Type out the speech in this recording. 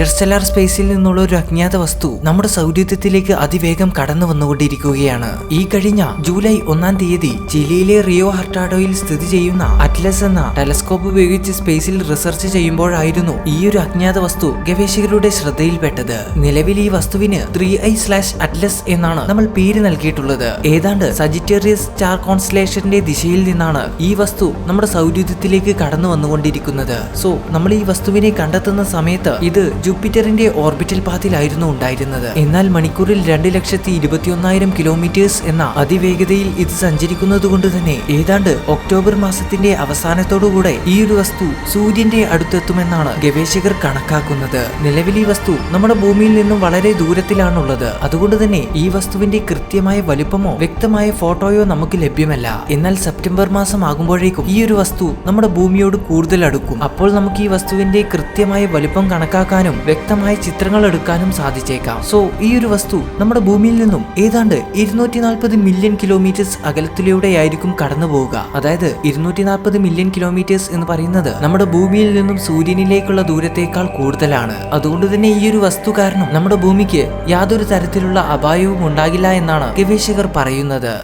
Interstellar സ്പേസിൽ നിന്നുള്ള ഒരു അജ്ഞാത വസ്തു നമ്മുടെ സൗരയൂഥത്തിലേക്ക് അതിവേഗം കടന്നു വന്നുകൊണ്ടിരിക്കുകയാണ്. ഈ കഴിഞ്ഞ ജൂലൈ 1-ാം തീയതി ചിലിയിലെ റിയോ ഹർട്ടാഡോയിൽ സ്ഥിതി ചെയ്യുന്ന അറ്റ്ലസ് എന്ന ടെലസ്കോപ്പ് ഉപയോഗിച്ച് സ്പേസിൽ റിസർച്ച് ചെയ്യുമ്പോഴായിരുന്നു ഈ ഒരു അജ്ഞാത വസ്തു ഗവേഷകരുടെ ശ്രദ്ധയിൽപ്പെട്ടത്. നിലവിൽ ഈ വസ്തുവിന് 3i/Atlas എന്നാണ് നമ്മൾ പേര് നൽകിയിട്ടുള്ളത്. ഏതാണ്ട് സജിറ്റേറിയസ് സ്റ്റാർ കോൺസ്റ്റലേഷന്റെ ദിശയിൽ നിന്നാണ് ഈ വസ്തു നമ്മുടെ സൗരയൂഥത്തിലേക്ക് കടന്നു വന്നുകൊണ്ടിരിക്കുന്നത്. സോ നമ്മൾ ഈ വസ്തുവിനെ കണ്ടെത്തുന്ന സമയത്ത് ഇത് ജൂപ്പിറ്ററിന്റെ ഓർബിറ്റൽ പാത്തിലായിരുന്നു ഉണ്ടായിരുന്നത്. എന്നാൽ മണിക്കൂറിൽ 2,21,000 കിലോമീറ്റേഴ്സ് എന്ന അതിവേഗതയിൽ ഇത് സഞ്ചരിക്കുന്നത് കൊണ്ട് തന്നെ ഏതാണ്ട് ഒക്ടോബർ മാസത്തിന്റെ അവസാനത്തോടുകൂടെ ഈ ഒരു വസ്തു സൂര്യന്റെ അടുത്തെത്തുമെന്നാണ് ഗവേഷകർ കണക്കാക്കുന്നത്. നിലവിൽ ഈ വസ്തു നമ്മുടെ ഭൂമിയിൽ നിന്നും വളരെ ദൂരത്തിലാണുള്ളത്. അതുകൊണ്ട് തന്നെ ഈ വസ്തുവിന്റെ കൃത്യമായ വലുപ്പമോ വ്യക്തമായ ഫോട്ടോയോ നമുക്ക് ലഭ്യമല്ല. എന്നാൽ സെപ്റ്റംബർ മാസം ആകുമ്പോഴേക്കും ഈ ഒരു വസ്തു നമ്മുടെ ഭൂമിയോട് കൂടുതൽ അടുക്കും. അപ്പോൾ നമുക്ക് ഈ വസ്തുവിന്റെ കൃത്യമായ വലുപ്പം കണക്കാക്കാനും വ്യക്തമായ ചിത്രങ്ങൾ എടുക്കാനും സാധിച്ചേക്കാം. സോ ഈ ഒരു വസ്തു നമ്മുടെ ഭൂമിയിൽ നിന്നും ഏതാണ്ട് 240 മില്യൺ കിലോമീറ്റേഴ്സ് അകലത്തിലൂടെയായിരിക്കും കടന്നു പോവുക. അതായത് 240 മില്യൺ കിലോമീറ്റേഴ്സ് എന്ന് പറയുന്നത് നമ്മുടെ ഭൂമിയിൽ നിന്നും സൂര്യനിലേക്കുള്ള ദൂരത്തേക്കാൾ കൂടുതലാണ്. അതുകൊണ്ട് തന്നെ ഈ ഒരു വസ്തു കാരണം നമ്മുടെ ഭൂമിക്ക് യാതൊരു തരത്തിലുള്ള അപായവും ഉണ്ടാകില്ല എന്നാണ് ഗവേഷകർ പറയുന്നത്.